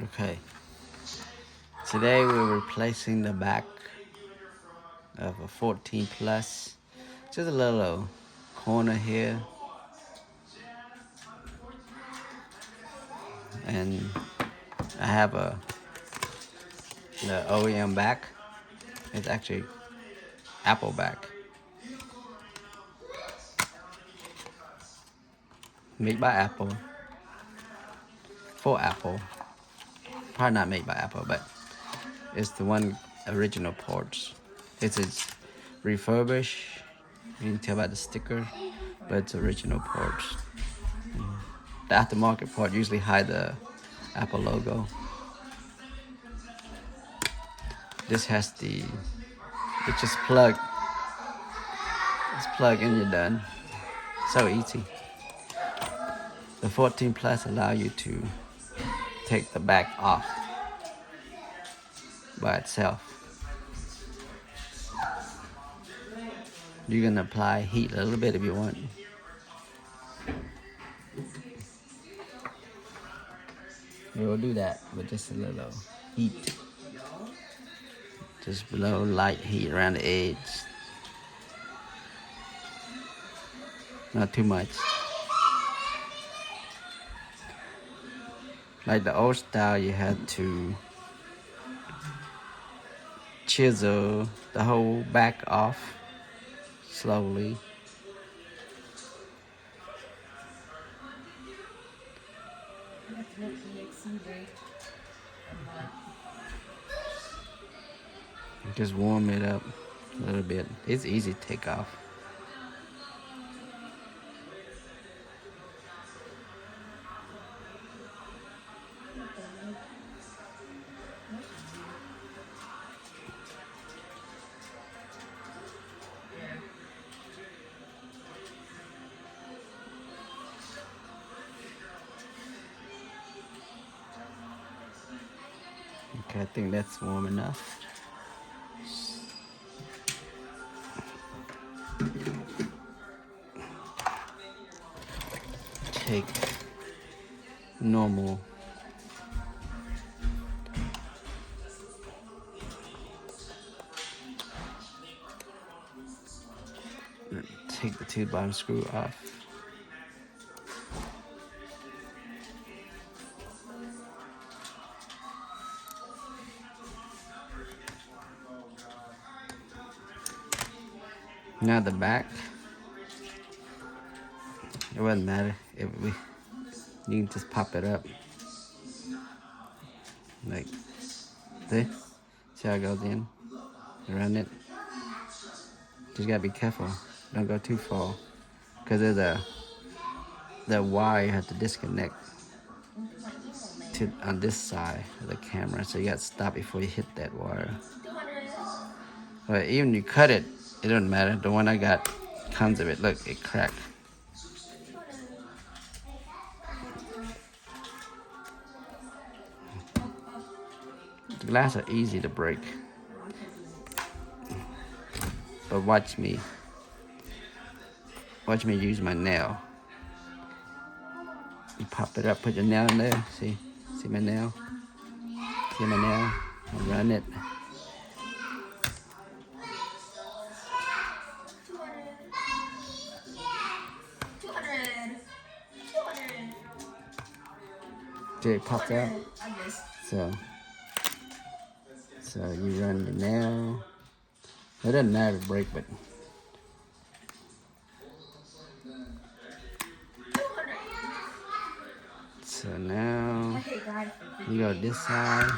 Okay, today we're replacing the back of a 14 plus. Just a little corner here, and I have the OEM back. It's actually Apple back, made by Apple, for Apple. Probably not made by Apple, but it's the one original parts. It's refurbished. You can tell by the sticker, but it's original parts. The aftermarket part usually hide the Apple logo. This has it's just plug. Just plug in, you're done. So easy. The 14 Plus allow you to take the back off by itself. You can apply heat a little bit if you want. You will do that with just a little heat. Just below light heat around the edge. Not too much. Like the old style, you had to chisel the whole back off slowly. Just warm it up a little bit. It's easy to take off. Okay, I think that's warm enough. Take normal take the two bottom screw off. Now the back, it wouldn't matter if you can just pop it up like this. See how it goes in around it. Just gotta be careful, don't go too far, because there's the wire you have to disconnect on this side of the camera, so you gotta stop before you hit that wire. But even you cut it, it doesn't matter. The one I got comes of it. Look, it cracked. The glass are easy to break, but watch me use my nail. You pop it up, put your nail in there. See my nail? See my nail? I'll run it. See it pops out? So you run the nail. It doesn't matter to break, but so now you go this side.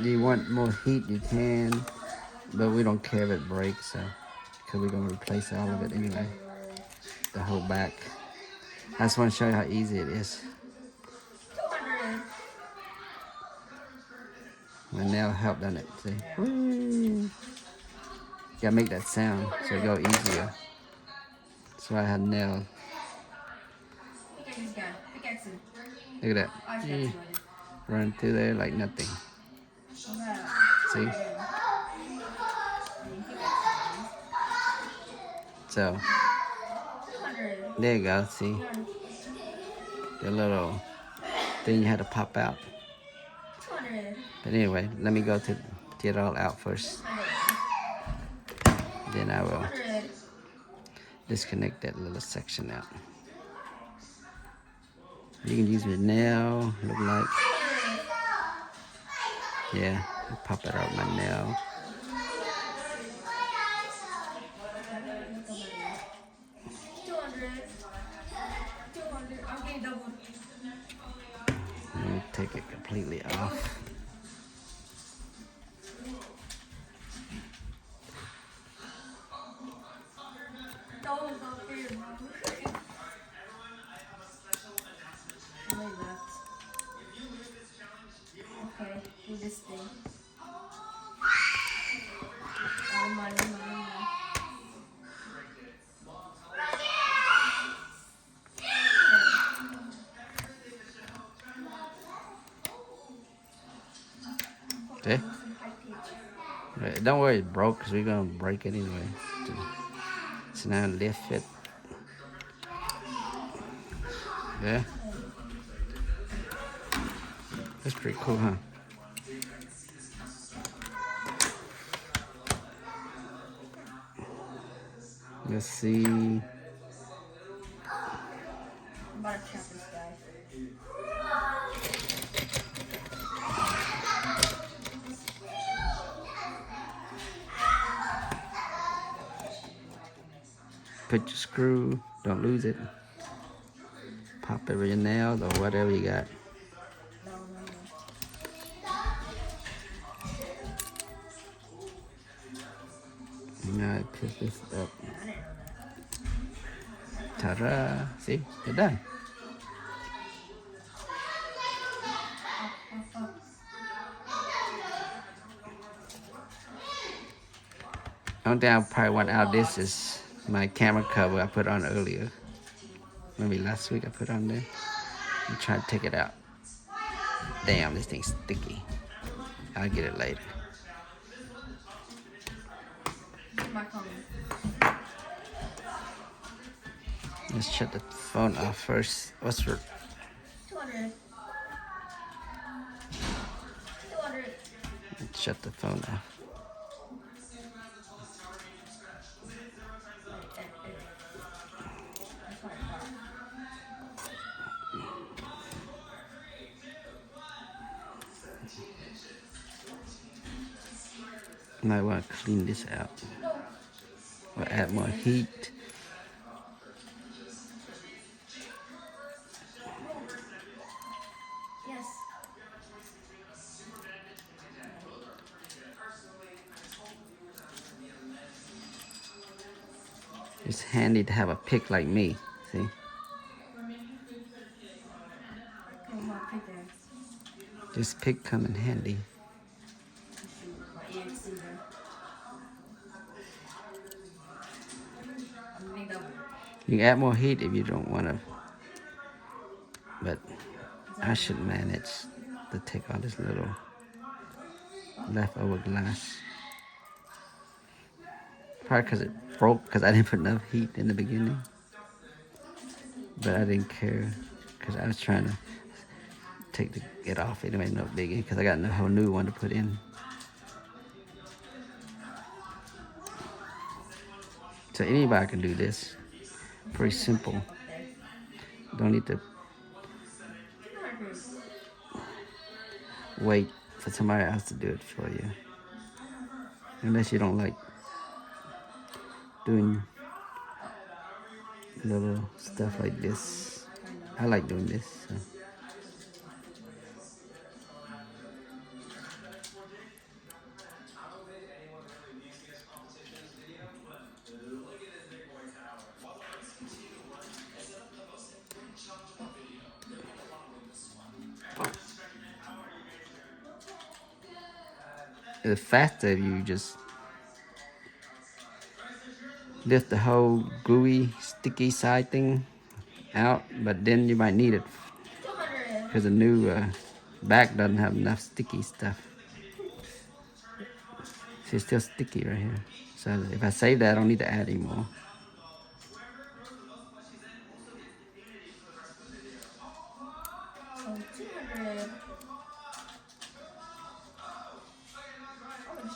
You want more heat, you can, but we don't care if it breaks, because we're gonna replace all of it anyway. The whole back. I just want to show you how easy it is. My nail helped, doesn't it? See? Whee! Gotta make that sound so it go easier. That's why I had nails. Look at that. Run through there like nothing. See? So there you go. See the little thing you had to pop out. But anyway, let me go to get it all out first. Then I will disconnect that little section out. You can use your nail, look like. Yeah, pop it out with my nail. Let me take it completely off. Okay, do this thing. Okay. Right, don't worry, it's broke, because we're going to break it anyway. So now lift it. Yeah. That's pretty cool, huh? Let's see. I'm about to trap this guy. Put your screw, don't lose it. Pop it with your nails or whatever you got. Now I put this up. Ta-da! See, you're done. Only thing I probably want out of this is my camera cover I put on earlier. Maybe last week I put on there. I'm trying to take it out. Damn, this thing's sticky. I'll get it later. Let's shut the phone off first. What's for 200. Let's shut the phone off. Might want to clean this out. Or add more heat. Yes. It's handy to have a pick like me. See? This pick come in handy. You can add more heat if you don't want to, but I should manage to take all this little leftover glass. Probably because it broke because I didn't put enough heat in the beginning, but I didn't care because I was trying to take it off anyway, no biggie, because I got a whole new one to put in. So anybody can do this. Pretty simple. Don't need to wait for somebody else to do it for you. Unless you don't like doing little stuff like this. I like doing this. So. It's faster if you just lift the whole gooey, sticky side thing out, but then you might need it because the new back doesn't have enough sticky stuff. See, it's still sticky right here. So if I save that, I don't need to add anymore.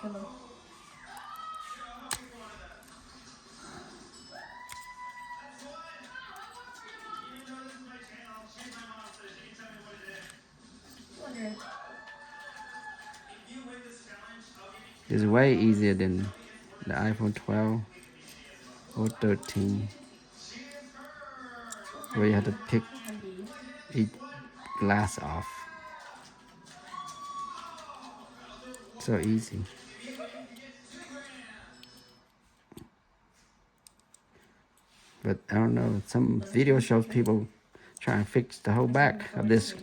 kill him. It's way easier than the iPhone 12 or 13, where you have to pick each glass off. So easy. But I don't know, some video shows people trying to fix the whole back of this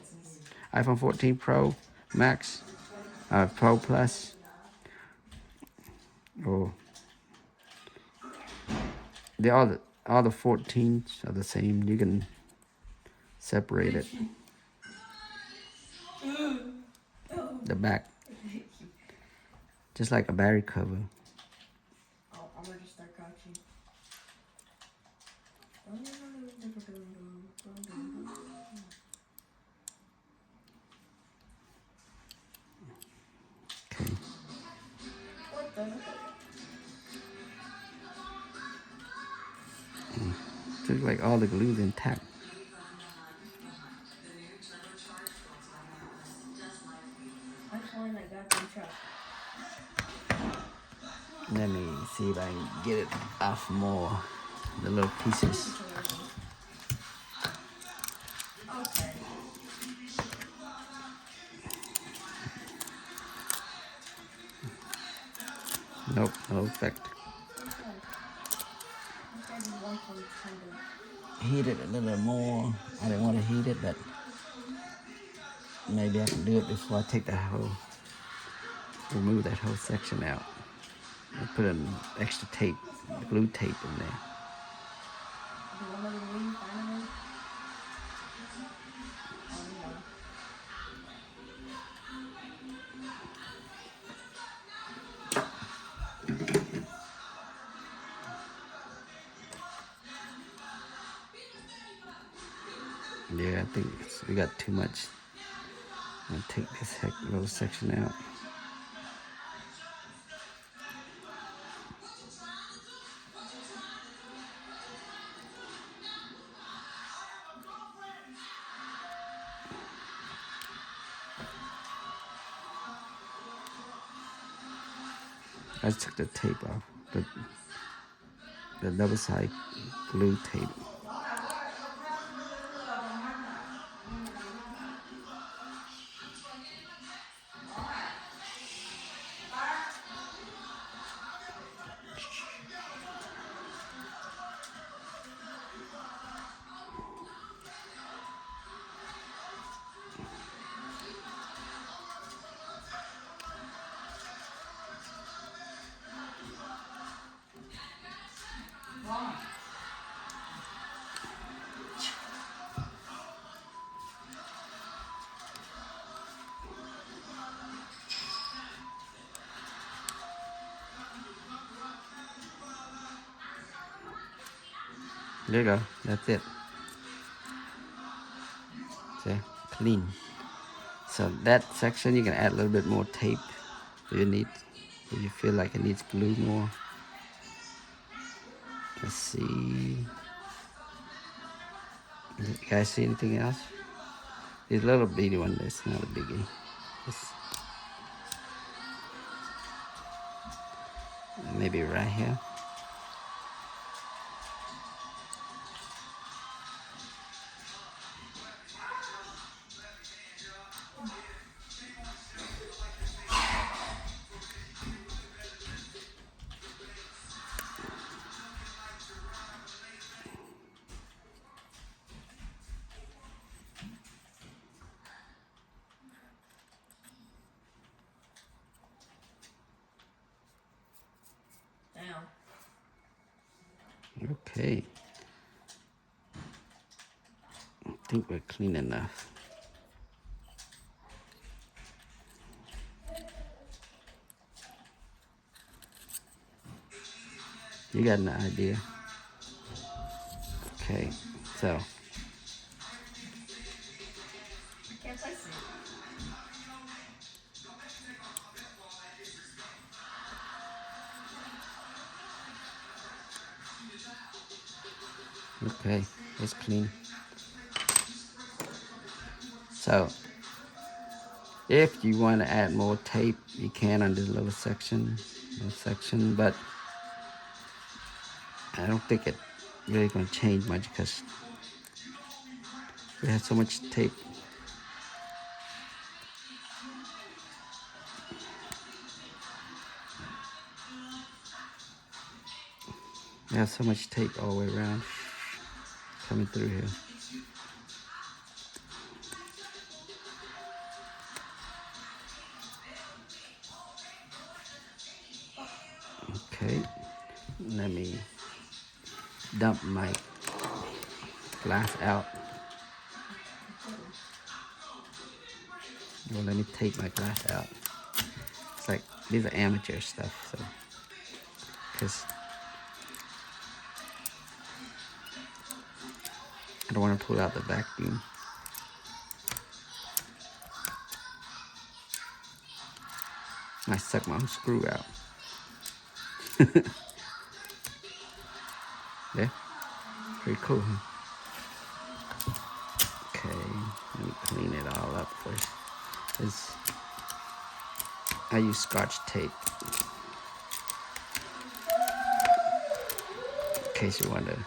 iPhone 14 Pro Max, Pro Plus. Oh, all the 14s are the same. You can separate it. The back, just like a battery cover. Oh, I'm gonna just start crouching. Okay. What the? Looks like all the glue's intact. I'm calling that goddamn truck. Let me see if I can get it off more. The little pieces. Okay. Nope, no effect. Heat it a little more. I didn't want to heat it, but maybe I can do it before I take remove that whole section out. And put an extra tape, glue tape in there. Yeah, I think we got too much. I'm gonna take this little section out. I just took the tape off, the double side glue tape. There you go. That's it. See, clean. So that section you can add a little bit more tape if you feel like it needs glue more. Let's see. You guys see anything else? This little bitty one, that's not a biggie. Maybe right here. Okay. I think we're clean enough. You got an idea? Okay, so. Okay, it's clean. So if you want to add more tape, you can on this little section, but I don't think it really gonna change much because we have so much tape. We have so much tape all the way around coming through here. Okay, let me dump my glass out. Well, let me take my glass out. It's like, these are amateur stuff, so, because I don't want to pull out the vacuum. I suck my own screw out. Yeah, pretty cool, huh? Okay, let me clean it all up first. I use Scotch tape in case you wonder.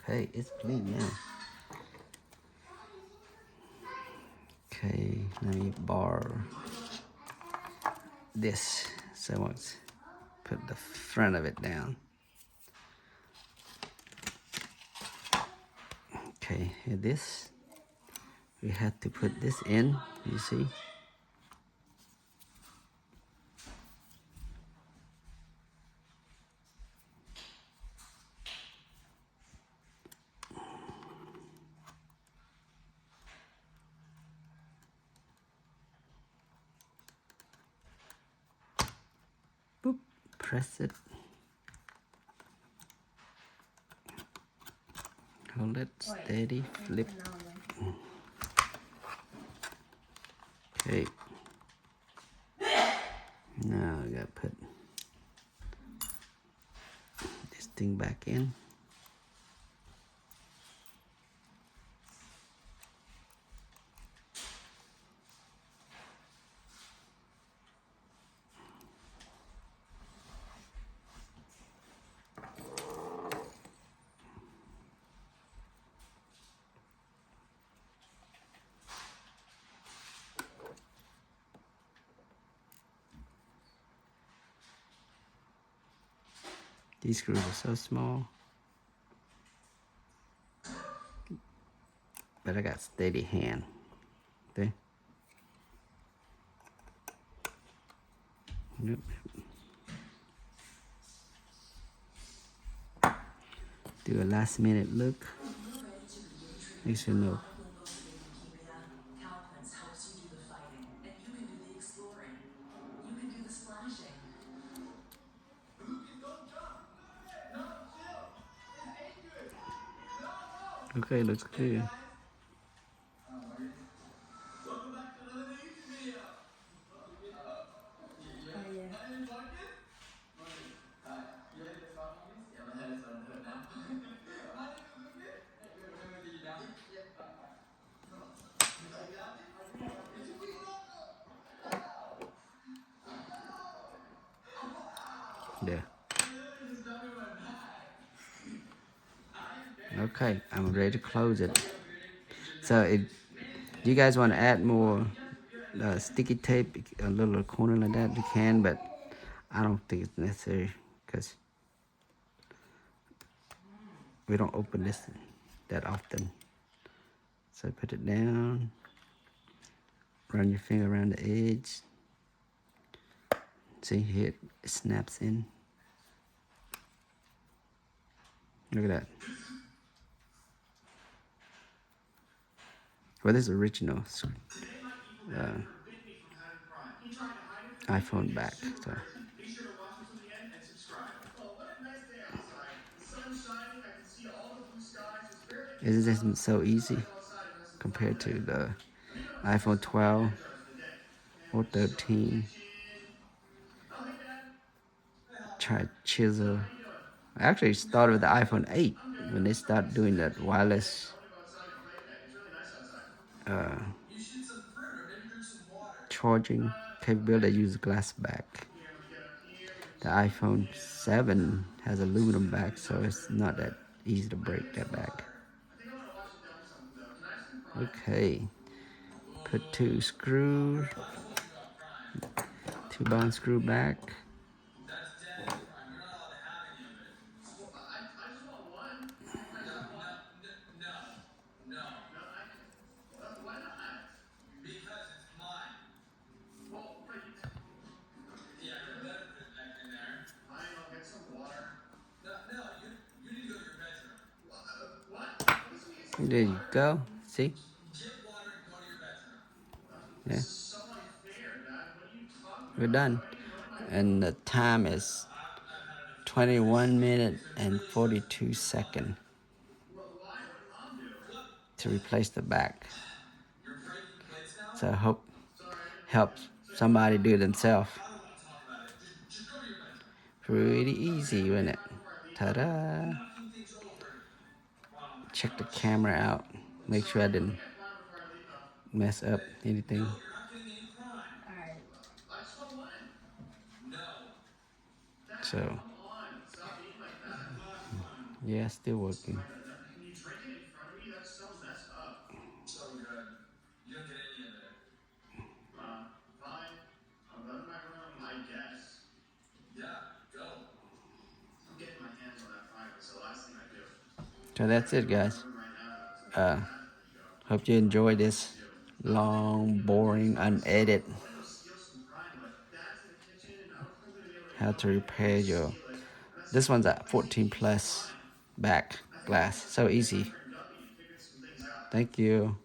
Okay, it's clean now. Okay, let me borrow this. So once put the front of it down. Okay, here this. We have to put this in, you see? Boop, press it. Hold it steady, flip. Okay. Now I gotta put this thing back in. These screws are so small, but I got steady hand. Okay. Yep. Do a last minute look. Make sure no. Okay, looks clear. Yeah. Okay, I'm ready to close it. So if you guys want to add more sticky tape, a little corner like that, you can, but I don't think it's necessary because we don't open this that often. So put it down, run your finger around the edge. See here, it snaps in. Look at that. Well, this is original iPhone back. So Be sure to watch until the end and subscribe. Oh, what a nice day outside. The sun's shining. I can see all the blue skies. It's barely getting it dark. isn't so easy Go outside and have some fun compared to today. the Let me know what iPhone snacks and candy 12 items are for the day. And or we just go in the 13. kitchen. Oh, hey, Dad. Hey, Try Hopper. So, chisel. how you doing? I actually started with the Good. iPhone 8 I'm good. when they I'm started just doing that taking it easy today. wireless I want to go outside and play today. It's really nice outside. uh, You should eat some fruit or maybe drink some water. charging capability. Okay. They use glass back. Here, let me get up here. Let me The see what we iPhone can. 7 has aluminum back, Everything so looks it's pretty not that good. easy to I can break get that some back. water. I think I want to watch a dump something though. Can I have some prime? Okay, put two screws, Hopper, I told you about prime. 2-bond screw back. That's dad's prime. You're not allowed to have any of it. Well, I just want one. Can I just have one? No. No, why not? Because it's mine. Well, but you... Yeah, you better put it back in there. Fine, I'll get some water. No, you need to go to your bedroom. What? What does it mean some There you water? go. See? Get water and go to your bedroom. Yeah, This is so unfair, Dad. What are you talking we're about? Why done. would you ruin my day? And the time is I've had enough time with this. 21 minutes Is it and really just 42 your father? seconds Well, why? What did Mom do? What? to replace the back. You're breaking plates now? So I hope Sorry, I didn't mean helps to. Say somebody what? do it themselves. I don't want to talk about it. Just go to your bedroom. Pretty Sorry, easy, I isn't have it? time before I leave. Ta-da! Knocking things over. Oh my Check the gosh. camera out. Make sure I Sorry, didn't nothing I planned before I leave though. mess up anything. No, you're not getting any prime. Alright. I just want one. No. Dad, So come on. Stop being like that. yeah, still working. And you drink it in front of me? That's so messed up. So good. You don't get any of it. Fine. I'll go to my room, I guess. Yeah, go. I'm getting my hands on that prime. It's the last thing I do. So that's it, guys. Room right now, though. Uh, hope you enjoy this long, boring, unedited I want to go steal some prime, but Dad's in the kitchen, and I don't think I'm going to be able to how go to in and repair your. steal it. This one's a That's a 14 huge plus prime. back I think glass. So get my easy. friend Guppy and figure some things out. Thank you.